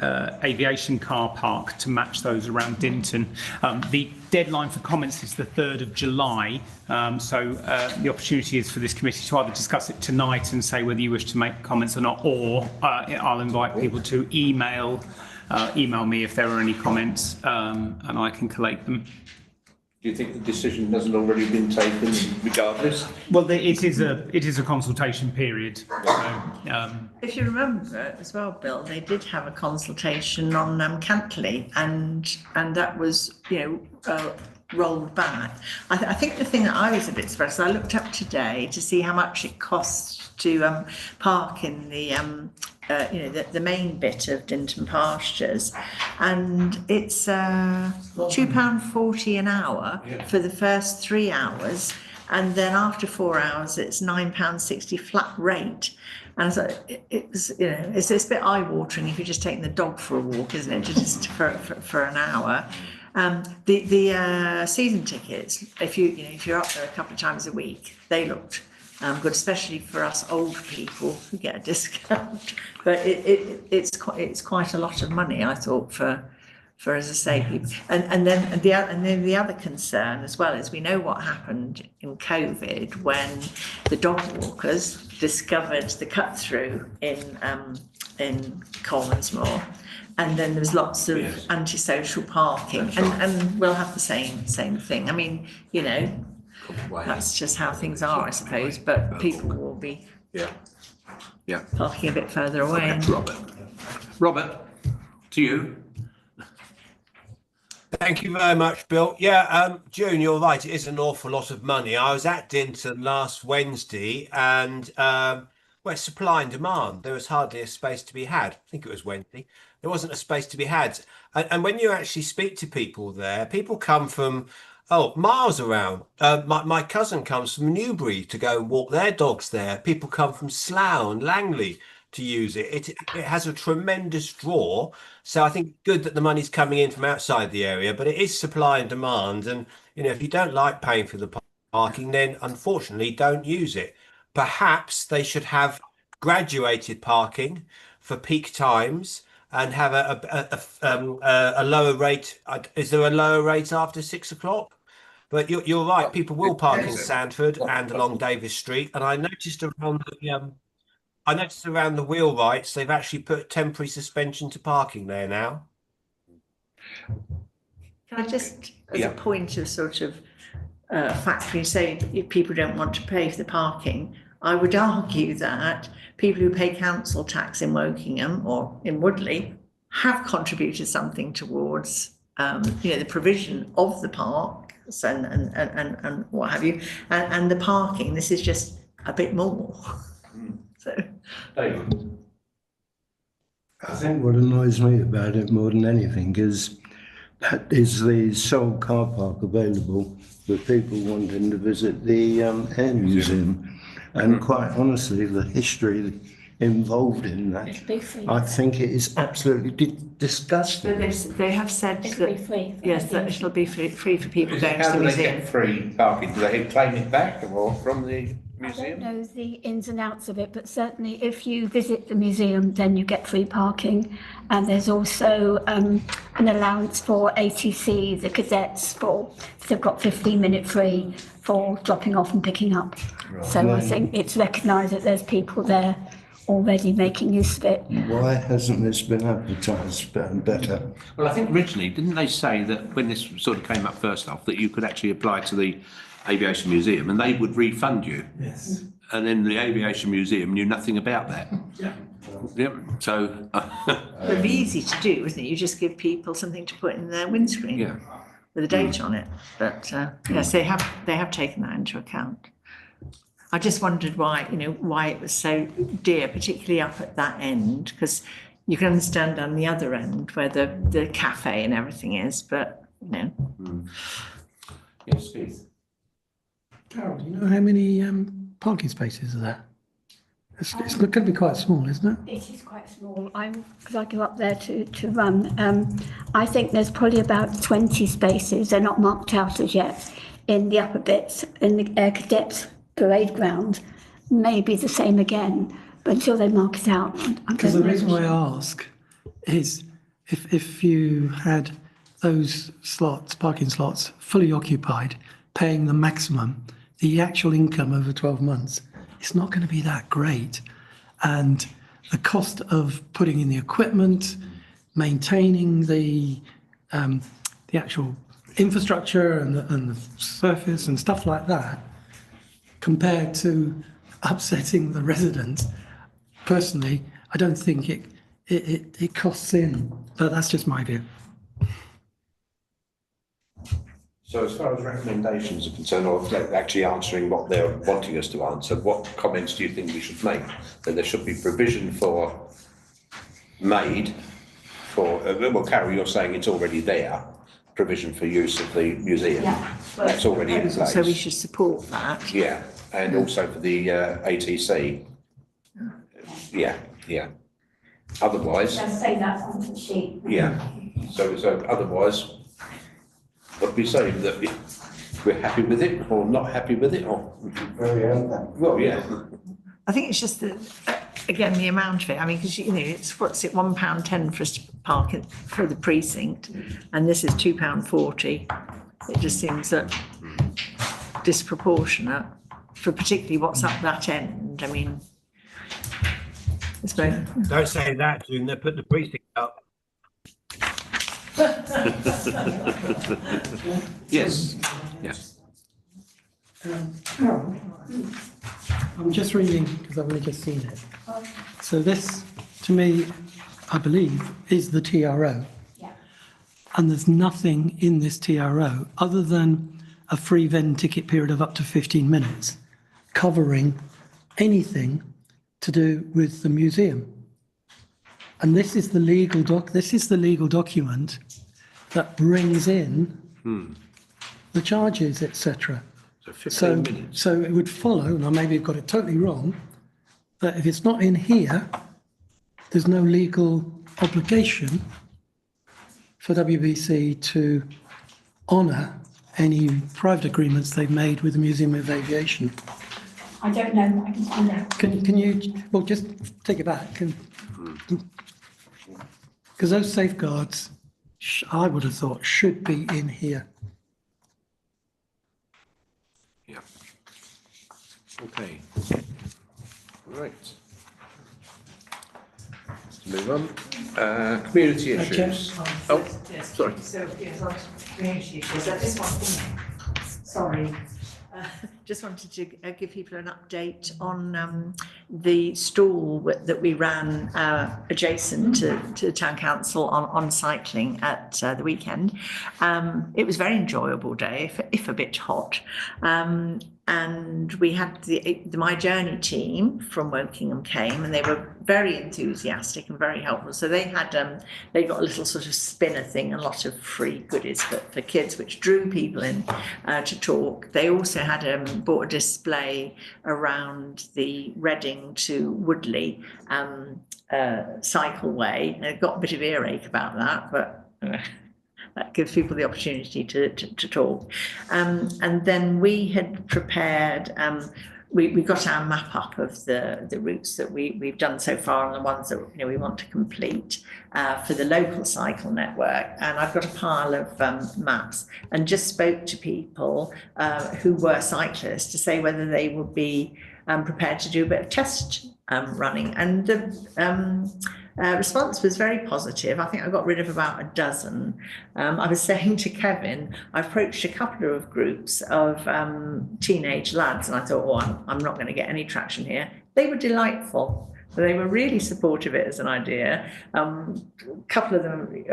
aviation car park to match those around Dinton. The deadline for comments is the 3rd of July, so the opportunity is for this committee to either discuss it tonight and say whether you wish to make comments or not, or I'll invite people to email me if there are any comments, and I can collate them. Do you think the decision hasn't already been taken regardless? Well, it is a consultation period. So, if you remember as well, Bill, they did have a consultation on Cantley, and that was rolled back. I think the thing that I was a bit surprised, I looked up today to see how much it costs to park in the the main bit of Dinton Pastures, and it's £2.40 an hour for the first 3 hours, and then after 4 hours it's £9.60 flat rate. And so it's a bit eye-watering if you're just taking the dog for a walk, isn't it? Just for an hour. The season tickets, if you're up there a couple of times a week, they looked good, especially for us old people who get a discount. But it's quite a lot of money, I thought, for as I say, people. And then the other concern as well is we know what happened in COVID when the dog walkers discovered the cut through in Commonsmore. And then there's lots of antisocial parking, and we'll have the same thing. I mean, that's just how things are, I suppose. But people will be parking a bit further away. Okay, Robert, to you. Thank you very much, Bill. Yeah, June, you're right. It is an awful lot of money. I was at Dinton last Wednesday, and supply and demand. There was hardly a space to be had. I think it was Wednesday. There wasn't a space to be had. And when you actually speak to people there, people come from miles around. My cousin comes from Newbury to go and walk their dogs there. People come from Slough and Langley to use it. It has a tremendous draw. So I think good that the money's coming in from outside the area, but it is supply and demand. And, if you don't like paying for the parking, then unfortunately don't use it. Perhaps they should have graduated parking for peak times and have a lower rate. Is there a lower rate after 6 o'clock? But you're right. People will park in Sandford and along Davis Street. And I noticed around the wheelwrights, they've actually put temporary suspension to parking there now. Can I just, as a point of sort of fact, when you say if people don't want to pay for the parking, I would argue that people who pay council tax in Wokingham or in Woodley have contributed something towards, the provision of the parks and what have you, and the parking. This is just a bit more. So, David. I think what annoys me about it more than anything is that is the sole car park available for people wanting to visit the Air Museum. And quite honestly, the history involved in that, I think it is absolutely disgusting. but they have said It'll that, be free. yes, that it'll be free for people going to How the do they museum. get free parking? Do they claim it back or from the I don't museum? know the ins and outs of it, but certainly if you visit the museum, then you get free parking. And there's also an allowance for ATC, the cadets, so they've got 15-minute free for dropping off and picking up. So I think it's recognised that there's people there already making use of it. Why hasn't this been advertised better? Well, I think originally, didn't they say that when this sort of came up first off, that you could actually apply to the Aviation Museum and they would refund you? Yes. And then the Aviation Museum knew nothing about that. Yeah. Yep. So, It'd be easy to do, isn't it? You just give people something to put in their windscreen. yeah. With a date on it. But yes, they have taken that into account. I just wondered why it was so dear, particularly up at that end, because you can understand down the other end where the cafe and everything is, but Yes, Keith. Carol, do you know how many parking spaces are there? It's going to be quite small, isn't it? It is quite small. Because I go up there to run. I think there's probably about 20 spaces. They're not marked out as yet in the upper bits in the Air Cadets parade ground. Maybe the same again, but until they mark it out, Because the reason why I ask is if you had those slots, parking slots, fully occupied, paying the maximum, the actual income over 12 months, it's not going to be that great. And the cost of putting in the equipment, maintaining the actual infrastructure and the surface and stuff like that, compared to upsetting the residents, personally, I don't think it costs in. But that's just my view. So as far as recommendations are concerned, or actually answering what they're wanting us to answer, what comments do you think we should make? That there should be provision made for, well, Carol, you're saying it's already there, provision for use of the museum. Yeah. That's already in place. So we should support that. Yeah, and also for the ATC. Yeah. Otherwise. Just say that on the sheet. Yeah, so otherwise, what we say, that we're happy with it or not happy with it, or? Well, yeah. I think it's just that, again, the amount of it. I mean, because it's £1.10 for us to park it for the precinct, and this is £2.40. It just seems that disproportionate for particularly what's up that end. I mean, it's very. Don't say that, June. They put the precinct up. Yes. I'm just reading because I've only just seen it. So this, to me, I believe, is the TRO. Yeah. And there's nothing in this TRO other than a free Venn ticket period of up to 15 minutes covering anything to do with the museum. And this is the legal document that brings in the charges, etc. So 15 minutes. So it would follow, and I maybe have got it totally wrong, that if it's not in here, there's no legal obligation for WBC to honour any private agreements they've made with the Museum of Aviation. I don't know. I can find out. Can you, well, just take it back. Because those safeguards, I would have thought, should be in here. Yeah. Okay. Right. Let's move on. Community issues. Oh, sorry. So, yes, community issues. This one, sorry. Just wanted to give people an update on the stall that we ran adjacent to the town council on cycling at the weekend. It was a very enjoyable day, if a bit hot. And we had the My Journey team from Wokingham came, and they were very enthusiastic and very helpful. So they had they got a little sort of spinner thing, a lot of free goodies for kids, which drew people in to talk. They also had bought a display around the Reading to Woodley cycleway, and it got a bit of earache about that, but that gives people the opportunity to talk. And then we had prepared, we got our map up of the routes that we've done so far and the ones that we want to complete for the local cycle network. And I've got a pile of maps, and just spoke to people who were cyclists to say whether they would be prepared to do a bit of test running. And the response was very positive. I think I got rid of about a dozen. I was saying to Kevin, I approached a couple of groups of teenage lads, and I thought, oh, I'm not going to get any traction here. They were delightful. They were really supportive of it as an idea. A couple of them,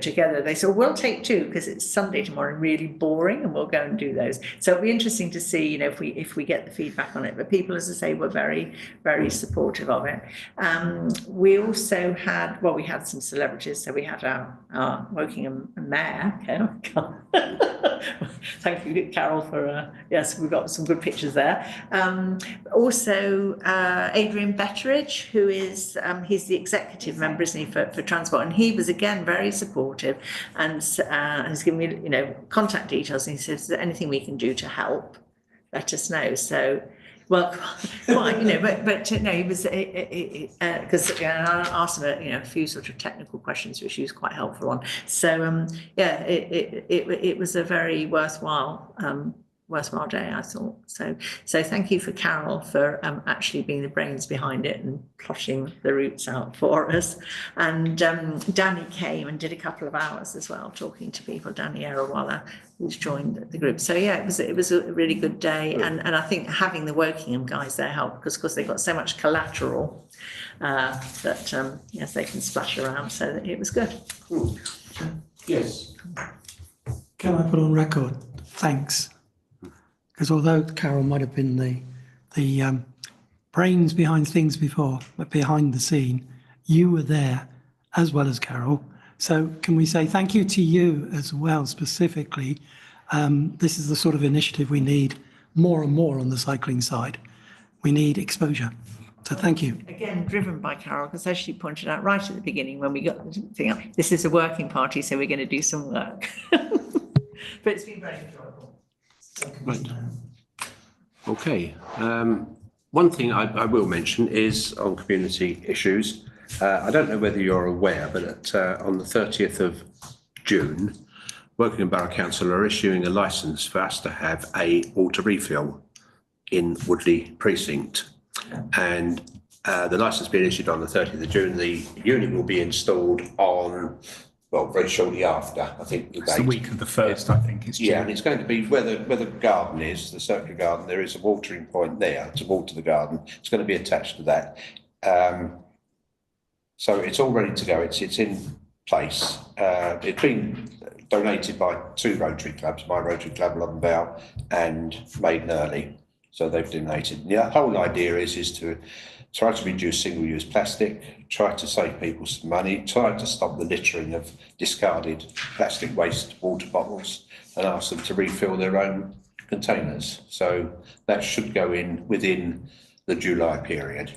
together, they said, we'll take two because it's Sunday tomorrow and really boring, and we'll go and do those. So it'll be interesting to see, if we get the feedback on it. But people, as I say, were very, very supportive of it. We also had, we had some celebrities. So we had our Wokingham mayor. Thank you, Carol, for, yes, we've got some good pictures there. Also, Adrian Betteridge, who is, he's the executive member, isn't he, for transport, and he was, again, very supportive, and has given me, contact details, and he says, is there anything we can do to help? Let us know. So, well, quite, but no, he was, because I asked him a few sort of technical questions, which he was quite helpful on. So, it was a very worthwhile day, I thought. So thank you for Carol for actually being the brains behind it and plotting the routes out for us. And Danny came and did a couple of hours as well, talking to people. Danny Erewalla, who's joined the group. So yeah, it was a really good day. And I think having the Wokingham guys there helped, because of course they've got so much collateral that yes, they can splash around. So it was good. Yes. Can I put on record thanks? Because although Carol might have been the brains behind things before, but behind the scene, you were there as well as Carol. So can we say thank you to you as well, specifically? This is the sort of initiative we need more and more on the cycling side. We need exposure. So thank you. Again, driven by Carol, because as she pointed out right at the beginning, when we got the thing up, this is a working party, so we're going to do some work. But it's been very enjoyable. Right. Okay. One thing I will mention is on community issues. I don't know whether you're aware, but on the 30th of June, Wokingham Borough Council are issuing a licence for us to have a water refill in Woodley Precinct. And the licence being issued on the 30th of June, the unit will be installed on, well, very shortly after, I think. It's the week of the 1st, I think. It's and it's going to be where the garden is, the circular garden. There is a watering point there to water the garden. It's going to be attached to that. So it's all ready to go. It's in place. It's been donated by two Rotary clubs, my Rotary Club Loddon Vale and Maiden Early. So they've donated. The whole idea is to try to reduce single-use plastic, try to save people some money, try to stop the littering of discarded plastic waste water bottles, and ask them to refill their own containers. So that should go in within the July period.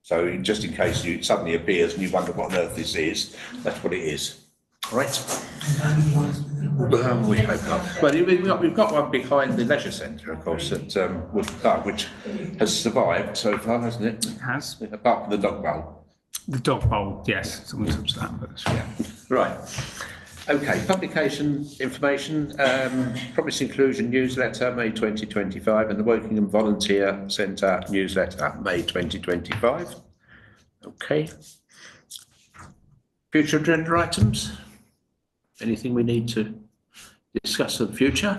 So just in case you suddenly appears and you wonder what on earth this is, that's what it is. All right. We hope not. But we've got one behind the leisure centre, of course, at which has survived so far, hasn't it? It has. Apart from the dog bowl. The dog bowl, yes. Someone touched that. But yeah. Right. Okay. Publication information. Promise Inclusion newsletter, May 2025, and the Wokingham Volunteer Centre newsletter, May 2025. Okay. Future agenda items. Anything we need to discuss for the future?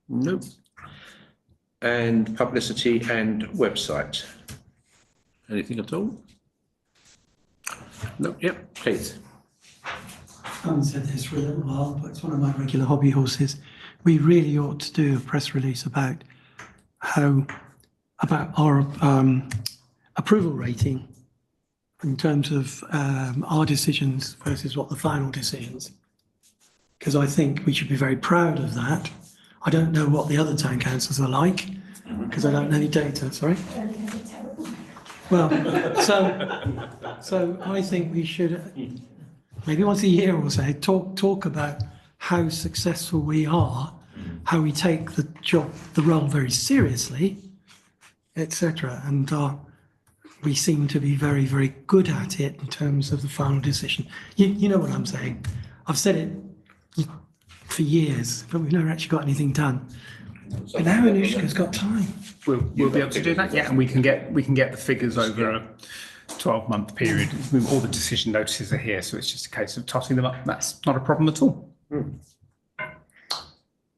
No. and publicity and website. Anything at all? No, yep, Keith. I haven't said this for a little while, but it's one of my regular hobby horses. We really ought to do a press release about our approval rating in terms of our decisions versus what the final decisions. Because I think we should be very proud of that. I don't know what the other town councils are like, because I don't know any data, sorry. Well, so I think we should, maybe once a year or so, talk about how successful we are, how we take the role very seriously, etc. And we seem to be very, very good at it in terms of the final decision. You know what I'm saying? I've said it for years, but we've never actually got anything done. But now Anushka's got time. We'll be able to do that, yeah, and we can get the figures over a 12-month period. All the decision notices are here, so it's just a case of totting them up. That's not a problem at all.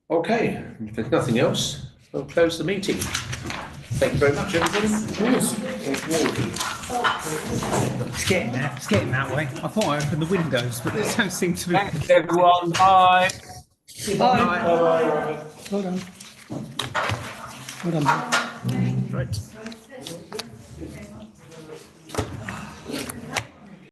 Okay, if there's nothing else, we'll close the meeting. Thank you very much, everybody. It's getting there. It's getting that way. I thought I opened the windows, but they don't seem to be. Thanks, everyone. Bye. Bye. Well done. Well done. Right.